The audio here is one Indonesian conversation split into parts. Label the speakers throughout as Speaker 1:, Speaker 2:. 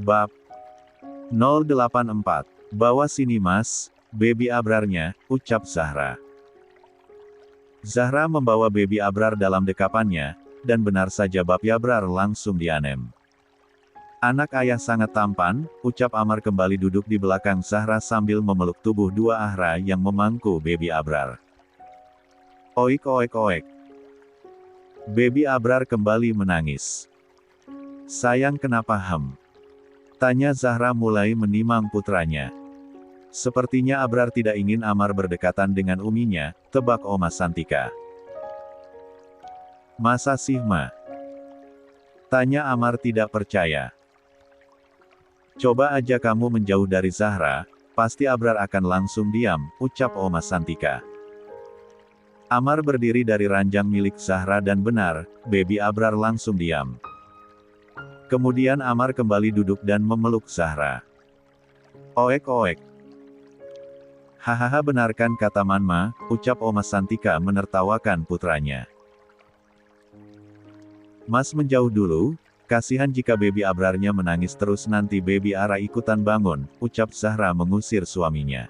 Speaker 1: Bab 084. Bawa sini mas, baby abrarnya, ucap Zahra. Zahra membawa baby Abrar dalam dekapannya, dan benar saja baby Abrar langsung dianem. Anak ayah sangat tampan, ucap Amar kembali duduk di belakang Zahra sambil memeluk tubuh dua Ahra yang memangku baby Abrar. Oik oik oik. Baby Abrar kembali menangis. Sayang kenapa tanya Zahra mulai menimang putranya. Sepertinya Abrar tidak ingin Amar berdekatan dengan uminya, tebak Oma Santika. Masa sih ma? Tanya Amar tidak percaya. Coba aja kamu menjauh dari Zahra, pasti Abrar akan langsung diam, ucap Oma Santika. Amar berdiri dari ranjang milik Zahra dan benar, baby Abrar langsung diam. Kemudian Amar kembali duduk dan memeluk Zahra. Oek oek. Hahaha benarkan kata Manma, ucap Oma Santika menertawakan putranya. Mas menjauh dulu, kasihan jika baby Abrarnya menangis terus nanti baby Ara ikutan bangun, ucap Zahra mengusir suaminya.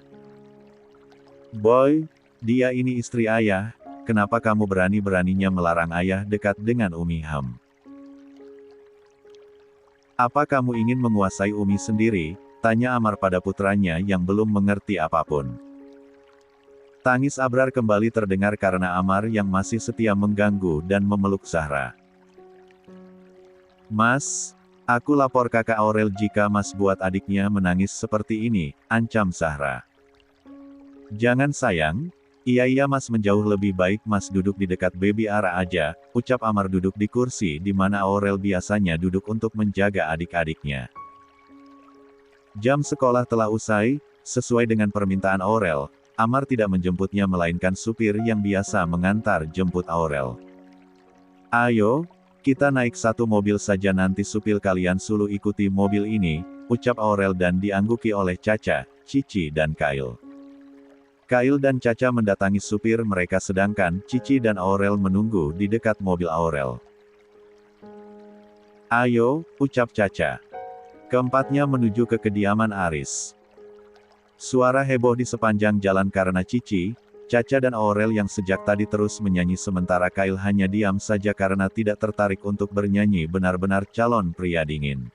Speaker 1: Boy, dia ini istri ayah, kenapa kamu berani-beraninya melarang ayah dekat dengan Umi Apa kamu ingin menguasai Umi sendiri? Tanya Amar pada putranya yang belum mengerti apapun. Tangis Abrar kembali terdengar karena Amar yang masih setia mengganggu dan memeluk Zahra. Mas, aku lapor kakak Aurel jika mas buat adiknya menangis seperti ini, ancam Zahra. Jangan sayang, iya mas menjauh lebih baik mas duduk di dekat baby Ara aja, ucap Amar duduk di kursi di mana Aurel biasanya duduk untuk menjaga adik-adiknya. Jam sekolah telah usai, sesuai dengan permintaan Aurel, Amar tidak menjemputnya melainkan supir yang biasa mengantar jemput Aurel. Ayo, kita naik satu mobil saja nanti supir kalian suruh ikuti mobil ini, ucap Aurel dan diangguki oleh Caca, Cici dan Kail. Kail dan Caca mendatangi supir mereka sedangkan Cici dan Aurel menunggu di dekat mobil Aurel. Ayo, ucap Caca. Keempatnya menuju ke kediaman Aris. Suara heboh di sepanjang jalan karena Cici, Caca dan Aurel yang sejak tadi terus menyanyi sementara Kail hanya diam saja karena tidak tertarik untuk bernyanyi benar-benar calon pria dingin.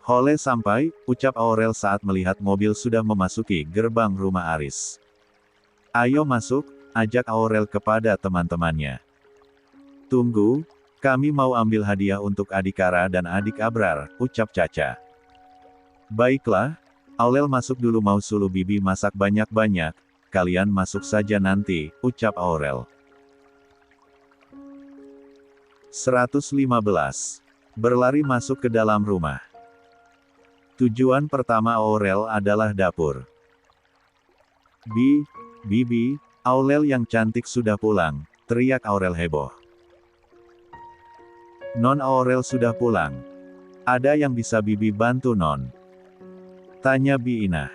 Speaker 1: Hole sampai, ucap Aurel saat melihat mobil sudah memasuki gerbang rumah Aris. Ayo masuk, ajak Aurel kepada teman-temannya. Tunggu, kami mau ambil hadiah untuk adik Kara dan adik Abrar, ucap Caca. Baiklah, Aurel masuk dulu mau sulu bibi masak banyak-banyak, kalian masuk saja nanti, ucap Aurel. 115. Berlari masuk ke dalam rumah. Tujuan pertama Aurel adalah dapur. Bibi, Aurel yang cantik sudah pulang, teriak Aurel heboh. Non Aurel sudah pulang. Ada yang bisa bibi bantu non? Tanya Bi Inah.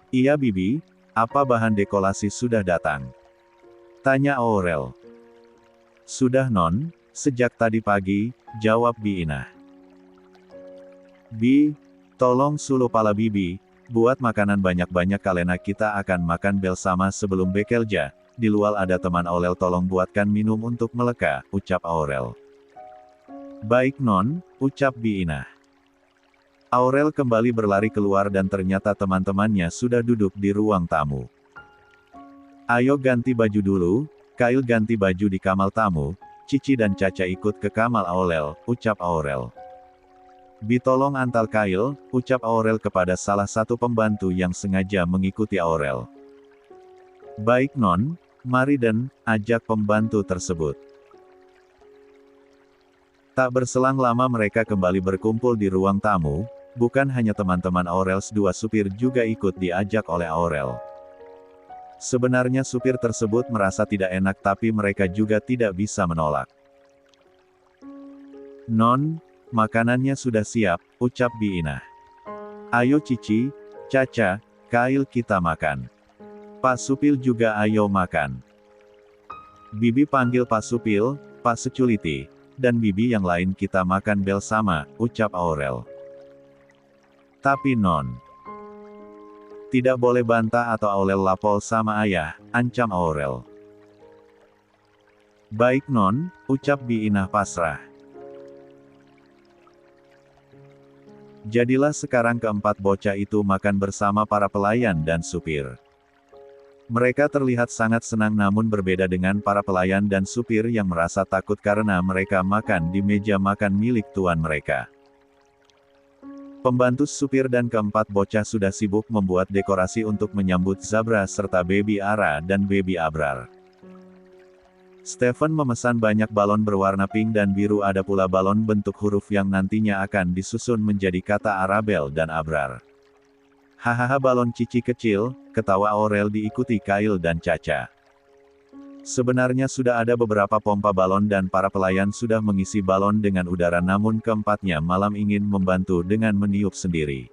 Speaker 1: Iya bibi, apa bahan dekorasi sudah datang? Tanya Aurel. Sudah non, sejak tadi pagi, jawab Bi Inah. Bi, tolong suluh pala bibi, buat makanan banyak-banyak kalena kita akan makan bersama sebelum bekerja, di luar ada teman Aurel tolong buatkan minum untuk meleka, ucap Aurel. Baik non, ucap Bi Inah. Aurel kembali berlari keluar dan ternyata teman-temannya sudah duduk di ruang tamu. Ayo ganti baju dulu, Kail ganti baju di kamar tamu, Cici dan Caca ikut ke kamar Aurel, ucap Aurel. Bi tolong antar Kail, ucap Aurel kepada salah satu pembantu yang sengaja mengikuti Aurel. Baik non, mari dan, ajak pembantu tersebut. Tak berselang lama mereka kembali berkumpul di ruang tamu, bukan hanya teman-teman Aurel, dua supir juga ikut diajak oleh Aurel. Sebenarnya supir tersebut merasa tidak enak tapi mereka juga tidak bisa menolak. Non, makanannya sudah siap, ucap Bi Inah. Ayo Cici, Caca, Kail kita makan. Pak Supil juga ayo makan. Bibi panggil Pak Supil, Pak Security. dan bibi yang lain kita makan bel sama, ucap Aurel. Tapi non. Tidak boleh bantah atau Aurel lapor sama ayah, ancam Aurel. Baik non, ucap Bi Inah pasrah. Jadilah sekarang keempat bocah itu makan bersama para pelayan dan supir. Mereka terlihat sangat senang namun berbeda dengan para pelayan dan supir yang merasa takut karena mereka makan di meja makan milik tuan mereka. Pembantu supir dan keempat bocah sudah sibuk membuat dekorasi untuk menyambut Zabra serta Baby Ara dan Baby Abrar. Stephen memesan banyak balon berwarna pink dan biru, ada pula balon bentuk huruf yang nantinya akan disusun menjadi kata Arabel dan Abrar. Hahaha, balon Cici kecil, ketawa Aurel diikuti Kyle dan Caca. Sebenarnya sudah ada beberapa pompa balon dan para pelayan sudah mengisi balon dengan udara, namun keempatnya malam ingin membantu dengan meniup sendiri.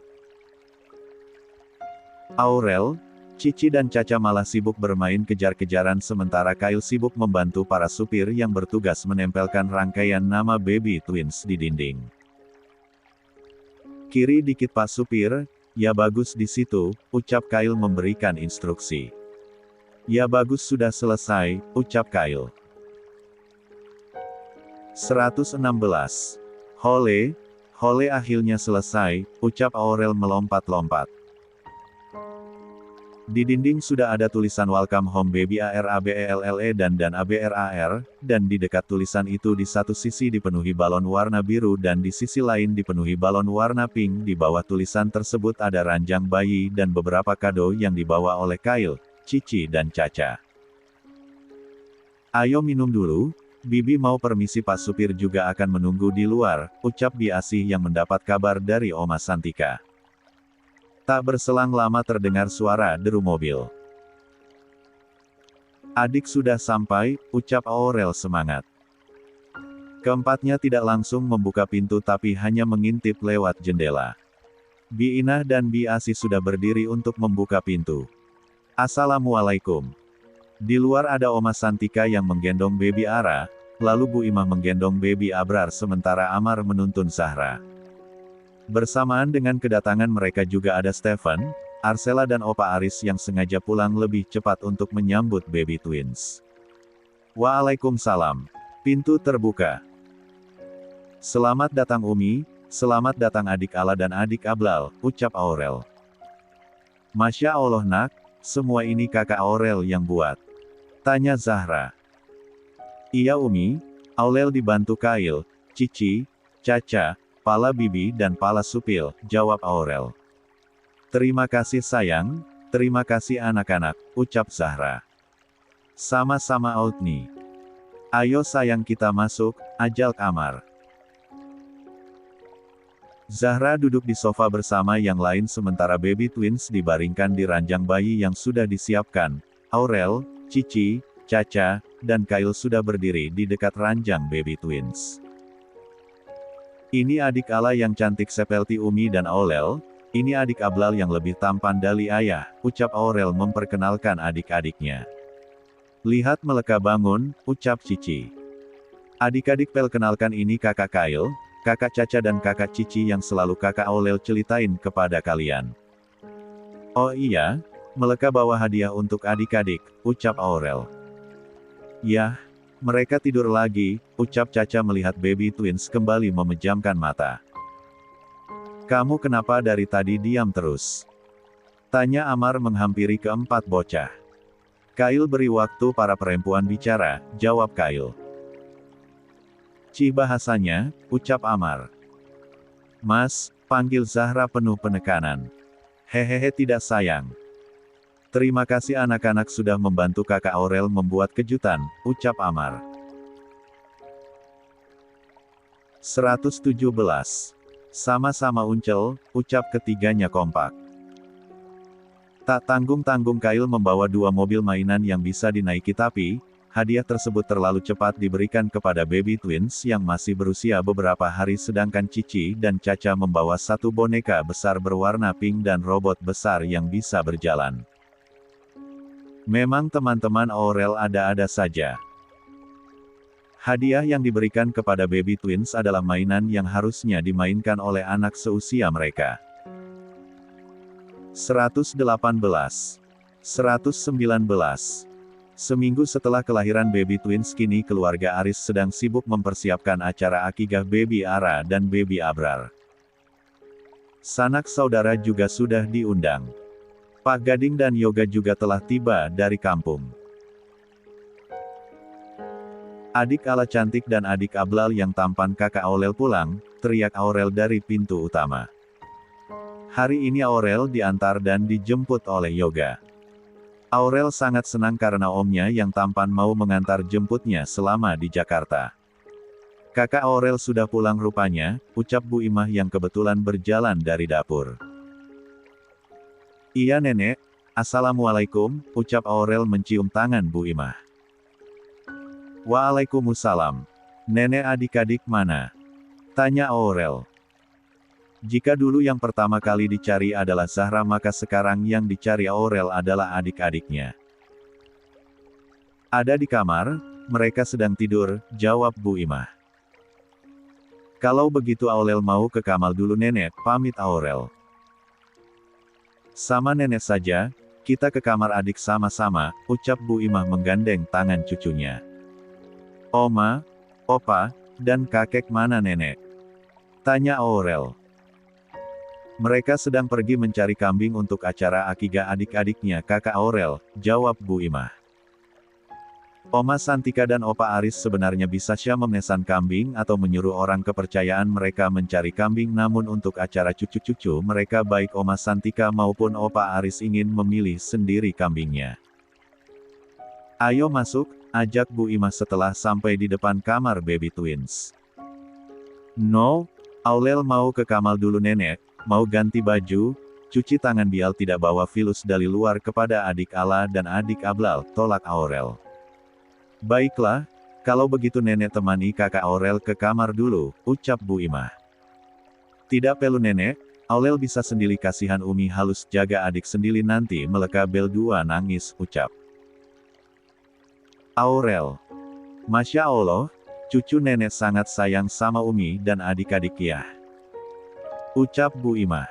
Speaker 1: Aurel, Cici dan Caca malah sibuk bermain kejar-kejaran sementara Kyle sibuk membantu para supir yang bertugas menempelkan rangkaian nama baby twins di dinding. Kiri dikit Pak Supir, ya bagus di situ, ucap Kyle memberikan instruksi. Ya bagus sudah selesai, ucap Kyle. 116. Hole, hole akhirnya selesai, ucap Aurel melompat-lompat. Di dinding sudah ada tulisan Welcome Home Baby ARABELLE dan ABRAR, dan di dekat tulisan itu di satu sisi dipenuhi balon warna biru dan di sisi lain dipenuhi balon warna pink. Di bawah tulisan tersebut ada ranjang bayi dan beberapa kado yang dibawa oleh Kyle, Cici dan Caca. Ayo minum dulu, Bibi mau permisi, Pak Supir juga akan menunggu di luar, ucap Bi Asih yang mendapat kabar dari Oma Santika. Tak berselang lama terdengar suara deru mobil. Adik sudah sampai, ucap Aurel semangat. Keempatnya tidak langsung membuka pintu tapi hanya mengintip lewat jendela. Bi Inah dan Bi Asih sudah berdiri untuk membuka pintu. Assalamualaikum. Di luar ada Oma Santika yang menggendong Baby Ara, lalu Bu Imah menggendong Baby Abrar sementara Amar menuntun Zahra. Bersamaan dengan kedatangan mereka juga ada Stephen, Arsela dan Opa Aris yang sengaja pulang lebih cepat untuk menyambut baby twins. Waalaikumsalam. Pintu terbuka. Selamat datang Umi, selamat datang adik Ala dan adik Ablal, ucap Aurel. Masya Allah nak, semua ini kakak Aurel yang buat. Tanya Zahra. Iya Umi, Aurel dibantu Kyle, Cici, Caca, Pala Bibi dan Pala Supil, jawab Aurel. Terima kasih sayang, terima kasih anak-anak, ucap Zahra. Sama-sama Outni. Ayo sayang kita masuk, ajak Amar. Zahra duduk di sofa bersama yang lain sementara baby twins dibaringkan di ranjang bayi yang sudah disiapkan. Aurel, Cici, Caca, dan Kyle sudah berdiri di dekat ranjang baby twins. Ini adik Ala yang cantik seperti Umi dan Aurel, ini adik Ablal yang lebih tampan dari ayah, ucap Aurel memperkenalkan adik-adiknya. Lihat mereka bangun, ucap Cici. Adik-adik perkenalkan ini kakak Kyle, kakak Caca dan kakak Cici yang selalu kakak Aurel ceritain kepada kalian. Oh iya, mereka bawa hadiah untuk adik-adik, ucap Aurel. Yah, mereka tidur lagi, ucap Caca melihat baby twins kembali memejamkan mata. Kamu kenapa dari tadi diam terus? Tanya Amar menghampiri keempat bocah. Kyle beri waktu para perempuan bicara, jawab Kyle. Ci bahasanya, ucap Amar. Mas, panggil Zahra penuh penekanan. Hehehe tidak sayang. Terima kasih anak-anak sudah membantu kakak Aurel membuat kejutan, ucap Amar. 117. Sama-sama Uncel, ucap ketiganya kompak. Tak tanggung-tanggung Kyle membawa 2 mobil mainan yang bisa dinaiki tapi, hadiah tersebut terlalu cepat diberikan kepada baby twins yang masih berusia beberapa hari sedangkan Cici dan Caca membawa 1 boneka besar berwarna pink dan robot besar yang bisa berjalan. Memang teman-teman Aurel ada-ada saja. Hadiah yang diberikan kepada baby twins adalah mainan yang harusnya dimainkan oleh anak seusia mereka. 118. 119. Seminggu setelah kelahiran baby twins, kini keluarga Aris sedang sibuk mempersiapkan acara akikah baby Ara dan baby Abrar. Sanak saudara juga sudah diundang. Pak Gading dan Yoga juga telah tiba dari kampung. Adik Ala cantik dan adik Ablal yang tampan kakak Aurel pulang, teriak Aurel dari pintu utama. Hari ini Aurel diantar dan dijemput oleh Yoga. Aurel sangat senang karena omnya yang tampan mau mengantar jemputnya selama di Jakarta. Kakak Aurel sudah pulang rupanya, ucap Bu Imah yang kebetulan berjalan dari dapur. Iya nenek, assalamualaikum, ucap Aurel mencium tangan Bu Imah. Waalaikumsalam. Nenek adik-adik mana? Tanya Aurel. Jika dulu yang pertama kali dicari adalah Zahra maka sekarang yang dicari Aurel adalah adik-adiknya. Ada di kamar, mereka sedang tidur, jawab Bu Imah. Kalau begitu Aurel mau ke kamar dulu nenek, pamit Aurel. Sama nenek saja, kita ke kamar adik sama-sama, ucap Bu Imah menggandeng tangan cucunya. Oma, opa, dan kakek mana nenek? Tanya Aurel. Mereka sedang pergi mencari kambing untuk acara akikah adik-adiknya kakak Aurel, jawab Bu Imah. Oma Santika dan Opa Aris sebenarnya bisa memesan kambing atau menyuruh orang kepercayaan mereka mencari kambing, namun untuk acara cucu-cucu mereka baik Oma Santika maupun Opa Aris ingin memilih sendiri kambingnya. Ayo masuk, ajak Bu Imah setelah sampai di depan kamar baby twins. No, Aurel mau ke kamar dulu nenek, mau ganti baju, cuci tangan biar tidak bawa virus dari luar kepada adik Ala dan adik Ablal, tolak Aurel. Baiklah, kalau begitu nenek temani kakak Aurel ke kamar dulu, ucap Bu Imah. Tidak perlu nenek, Aurel bisa sendiri, kasihan Umi halus jaga adik sendiri nanti meleka bel dua nangis, ucap Aurel. Masya Allah, cucu nenek sangat sayang sama Umi dan adik-adik ya. Ucap Bu Imah.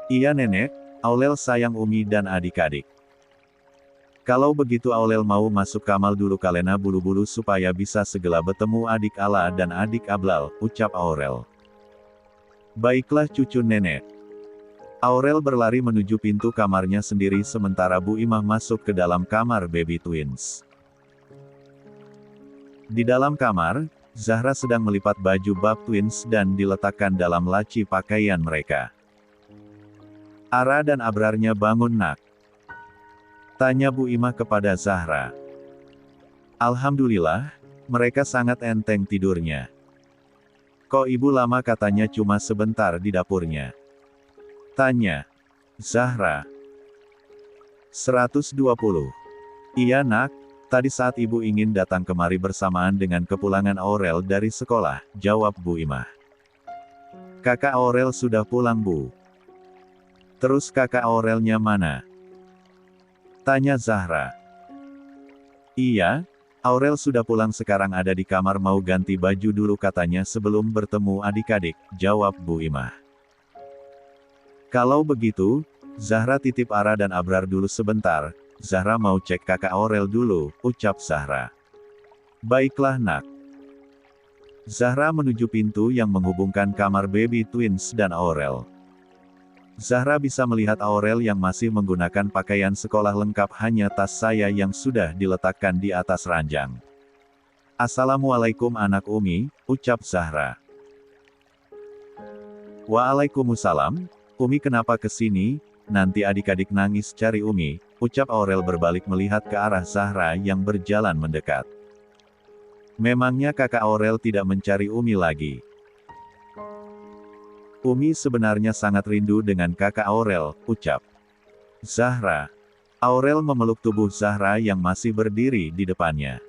Speaker 1: Iya nenek, Aurel sayang Umi dan adik-adik. Kalau begitu Aurel mau masuk kamar dulu kalena bulu-bulu supaya bisa segera bertemu adik Ala dan adik Ablal, ucap Aurel. Baiklah cucu nenek. Aurel berlari menuju pintu kamarnya sendiri sementara Bu Imah masuk ke dalam kamar baby twins. Di dalam kamar, Zahra sedang melipat baju bab twins dan diletakkan dalam laci pakaian mereka. Ara dan Abrarnya bangun nak. Tanya Bu Imah kepada Zahra. Alhamdulillah, mereka sangat enteng tidurnya. Kok ibu lama katanya cuma sebentar di dapurnya? Tanya Zahra. 120. Iya nak. Tadi saat ibu ingin datang kemari bersamaan dengan kepulangan Aurel dari sekolah, jawab Bu Imah. Kakak Aurel sudah pulang Bu. Terus kakak Aurelnya mana? Tanya Zahra. Iya, Aurel sudah pulang sekarang ada di kamar mau ganti baju dulu katanya sebelum bertemu adik-adik, jawab Bu Imah. Kalau begitu, Zahra titip Ara dan Abrar dulu sebentar. Zahra mau cek kakak Aurel dulu, ucap Zahra. Baiklah nak. Zahra menuju pintu yang menghubungkan kamar baby twins dan Aurel. Zahra bisa melihat Aurel yang masih menggunakan pakaian sekolah lengkap, hanya tas saya yang sudah diletakkan di atas ranjang. Assalamualaikum anak Umi, ucap Zahra. Waalaikumsalam, Umi kenapa kesini? Nanti adik-adik nangis cari Umi, ucap Aurel berbalik melihat ke arah Zahra yang berjalan mendekat. Memangnya kakak Aurel tidak mencari Umi lagi? Umi sebenarnya sangat rindu dengan kakak Aurel, ucap Zahra. Aurel memeluk tubuh Zahra yang masih berdiri di depannya.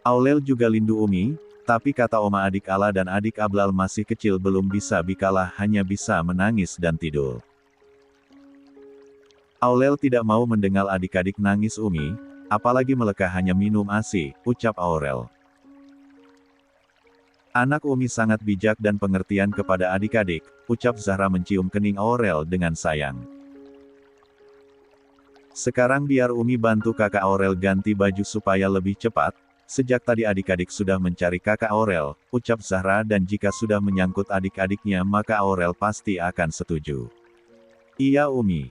Speaker 1: Aurel juga rindu Umi, tapi kata Oma adik Ala dan adik Ablal masih kecil belum bisa bikalah hanya bisa menangis dan tidur. Aurel tidak mau mendengar adik-adik nangis Umi, apalagi mereka hanya minum ASI, ucap Aurel. Anak Umi sangat bijak dan pengertian kepada adik-adik, ucap Zahra mencium kening Aurel dengan sayang. Sekarang biar Umi bantu kakak Aurel ganti baju supaya lebih cepat. Sejak tadi adik-adik sudah mencari kakak Aurel, ucap Zahra, dan jika sudah menyangkut adik-adiknya maka Aurel pasti akan setuju. Iya Umi.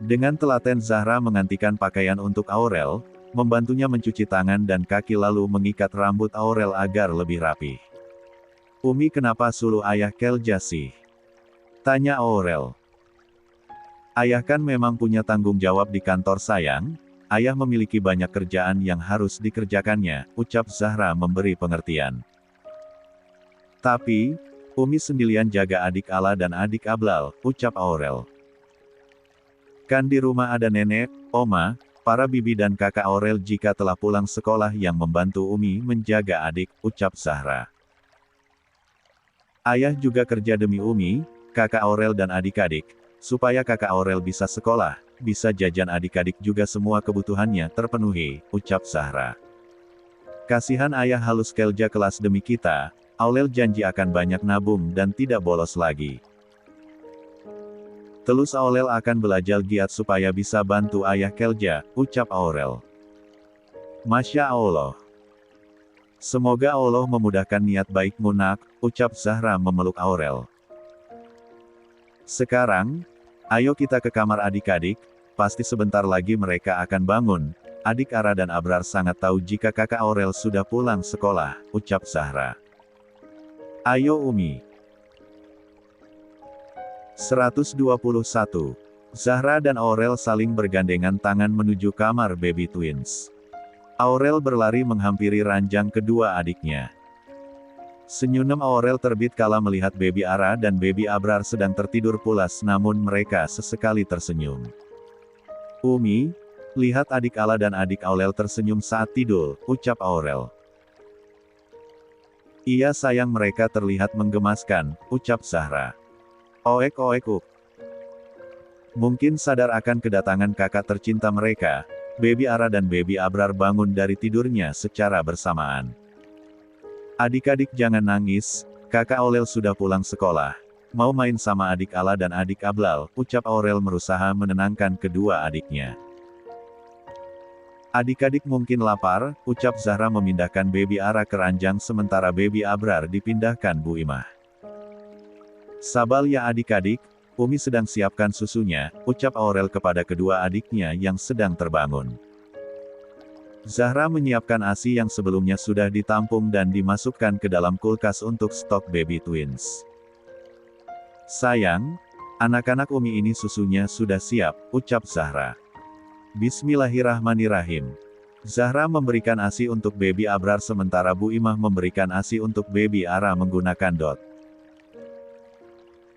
Speaker 1: Dengan telaten Zahra mengantikan pakaian untuk Aurel, membantunya mencuci tangan dan kaki lalu mengikat rambut Aurel agar lebih rapi. Umi kenapa suluh ayah kerja sih? Tanya Aurel. Ayah kan memang punya tanggung jawab di kantor sayang, ayah memiliki banyak kerjaan yang harus dikerjakannya, ucap Zahra memberi pengertian. Tapi, Umi sendirian jaga adik Ala dan adik Ablal, ucap Aurel. Kan di rumah ada nenek, oma, para bibi dan kakak Aurel jika telah pulang sekolah yang membantu Umi menjaga adik, ucap Zahra. Ayah juga kerja demi Umi, kakak Aurel dan adik-adik, supaya kakak Aurel bisa sekolah, bisa jajan adik-adik juga semua kebutuhannya terpenuhi, ucap Zahra. Kasihan ayah halus kerja kelas demi kita, Aurel janji akan banyak nabung dan tidak bolos lagi. Terus Aurel akan belajar giat supaya bisa bantu ayah kerja, ucap Aurel. Masya Allah. Semoga Allah memudahkan niat baikmu nak, ucap Zahra memeluk Aurel. Sekarang, ayo kita ke kamar adik-adik, pasti sebentar lagi mereka akan bangun. Adik Ara dan Abrar sangat tahu jika kakak Aurel sudah pulang sekolah, ucap Zahra. Ayo Umi. 121. Zahra dan Aurel saling bergandengan tangan menuju kamar baby twins. Aurel berlari menghampiri ranjang kedua adiknya. Senyum Aurel terbit kala melihat baby Ara dan baby Abrar sedang tertidur pulas namun mereka sesekali tersenyum. Umi, lihat adik Ala dan adik Aurel tersenyum saat tidur, ucap Aurel. Iya sayang mereka terlihat menggemaskan, ucap Zahra. Oek oek uk. Mungkin sadar akan kedatangan kakak tercinta mereka, baby Ara dan baby Abrar bangun dari tidurnya secara bersamaan. Adik-adik jangan nangis, kakak Aurel sudah pulang sekolah. Mau main sama adik Ala dan adik Ablal, ucap Aurel berusaha menenangkan kedua adiknya. Adik-adik mungkin lapar, ucap Zahra memindahkan baby Ara ke ranjang sementara baby Abrar dipindahkan Bu Imah. Sabar ya adik-adik, Umi sedang siapkan susunya, ucap Aurel kepada kedua adiknya yang sedang terbangun. Zahra menyiapkan ASI yang sebelumnya sudah ditampung dan dimasukkan ke dalam kulkas untuk stok baby twins. Sayang, anak-anak Umi ini susunya sudah siap, ucap Zahra. Bismillahirrahmanirrahim. Zahra memberikan ASI untuk baby Abrar sementara Bu Imah memberikan ASI untuk baby Ara menggunakan dot.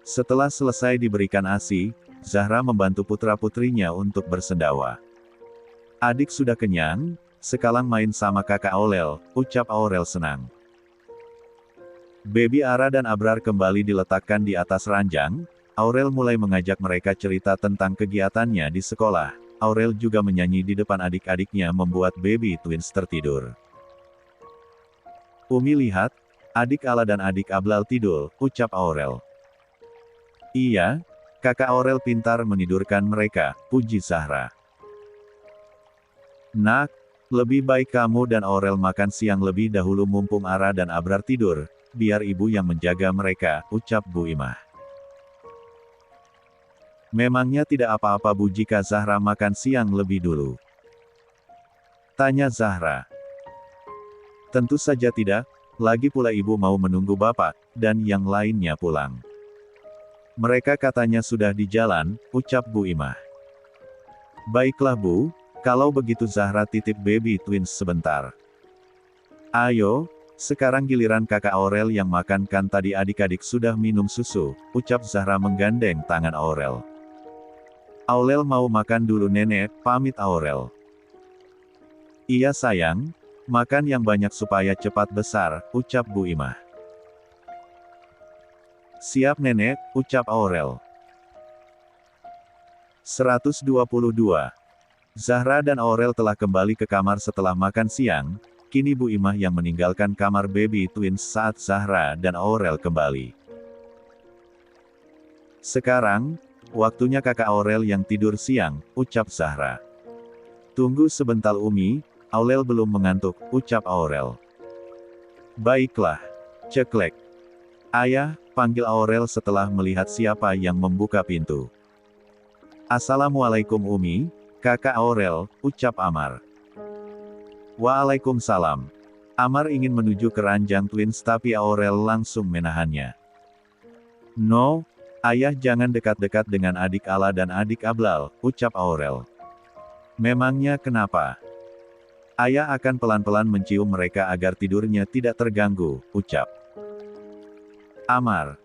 Speaker 1: Setelah selesai diberikan ASI, Zahra membantu putra-putrinya untuk bersendawa. Adik sudah kenyang? Sekarang main sama kakak Aurel, ucap Aurel senang. Baby Ara dan Abrar kembali diletakkan di atas ranjang, Aurel mulai mengajak mereka cerita tentang kegiatannya di sekolah. Aurel juga menyanyi di depan adik-adiknya membuat baby twins tertidur. Umi lihat, adik Ala dan adik Ablal tidur, ucap Aurel. Iya, kakak Aurel pintar menidurkan mereka, puji Zahra. Nak, lebih baik kamu dan Aurel makan siang lebih dahulu mumpung Ara dan Abrar tidur, biar ibu yang menjaga mereka, ucap Bu Imah. Memangnya tidak apa-apa Bu jika Zahra makan siang lebih dulu? Tanya Zahra. Tentu saja tidak, lagi pula ibu mau menunggu bapak, dan yang lainnya pulang. Mereka katanya sudah di jalan, ucap Bu Imah. Baiklah Bu, kalau begitu Zahra titip baby twins sebentar. Ayo, sekarang giliran kakak Aurel yang makan kan tadi adik-adik sudah minum susu, ucap Zahra menggandeng tangan Aurel. Aurel mau makan dulu nenek, pamit Aurel. Iya sayang, makan yang banyak supaya cepat besar, ucap Bu Imah. Siap nenek, ucap Aurel. 122. Zahra dan Aurel telah kembali ke kamar setelah makan siang. kini Bu Imah yang meninggalkan kamar baby twins saat Zahra dan Aurel kembali. Sekarang, waktunya kakak Aurel yang tidur siang, ucap Zahra. Tunggu sebentar Umi, Aurel belum mengantuk, ucap Aurel. Baiklah. Ceklek. Ayah, panggil Aurel setelah melihat siapa yang membuka pintu. Assalamualaikum Umi, kakak Aurel, ucap Amar. Waalaikumsalam. Amar ingin menuju ke ranjang twins tapi Aurel langsung menahannya. No, ayah jangan dekat-dekat dengan adik Ala dan adik Ablal, ucap Aurel. Memangnya kenapa? Ayah akan pelan-pelan mencium mereka agar tidurnya tidak terganggu, ucap Amar.